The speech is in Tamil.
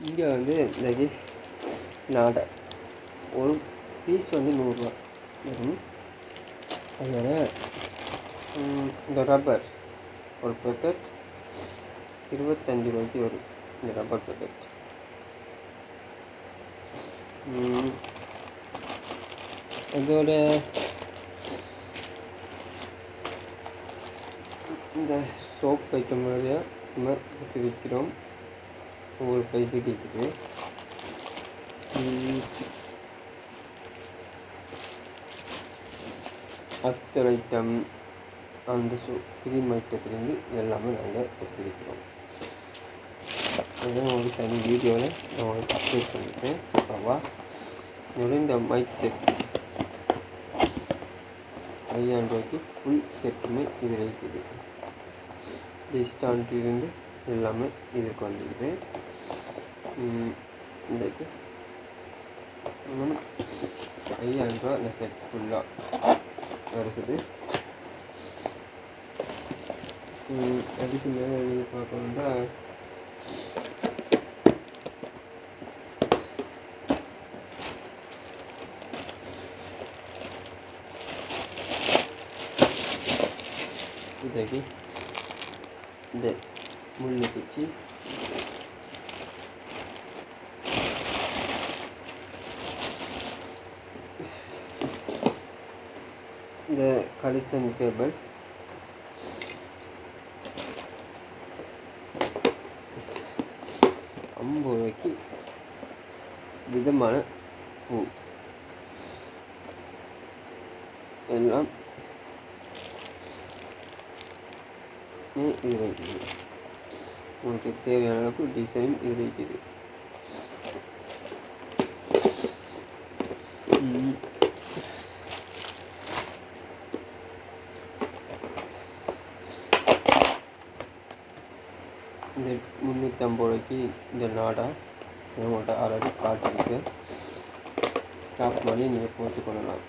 இங்கே வந்து இந்த நாடை ஒரு பீஸ் வந்து 100 ரூபா வரும். அதோட இந்த ரப்பர் ஒரு பேக்கெட் 25 ரூபாய்க்கு வரும். இந்த ரப்பர் பேக்கெட் அதோட இந்த சோப் ஐட்டம் மாதிரியா நம்ம எடுத்து விற்கிறோம். ஒவ்வொரு ப்ரைஸு கேட்குது. அத்தர் ஐட்டம் அந்த க்ரீம் ஐட்டத்துலேருந்து எல்லாமே நாங்கள் எடுத்து விற்கிறோம். அதுதான் உங்களுக்கு தனி வீடியோவில் நான் உங்களுக்கு அப்டேட் பண்ணியிருக்கேன். அப்புறமா இந்த மைக் செட் 5000 ரூபாய்க்கு ஃபுல் செட்டுமே இதில் இருக்குது. டிஸ்கவுண்ட்லேருந்து எல்லாமே இதுக்கு வந்துடுது. இதுக்கு 5000 ரூபா இந்த செட் ஃபுல்லாக இருக்குது. அதுக்கு மேலே நீங்கள் பார்க்கணுன்னா இதுக்கு இந்த முள்ளு குச்சி இந்த கலெக்ஷன் கேபிள் ரூபாய்க்கு விதமான பூ எல்லாம் இது இருக்குது. உங்களுக்கு தேவையான அளவுக்கு டிசைன் இது இருக்குது. இந்த 350 ரூபாய்க்கு இந்த நாடா உங்கள்கிட்ட ஆல்ரெடி காட்டிருக்கு. ஸ்டாப் பண்ணி நீங்கள் போட்டுக்கொள்ளலாம்.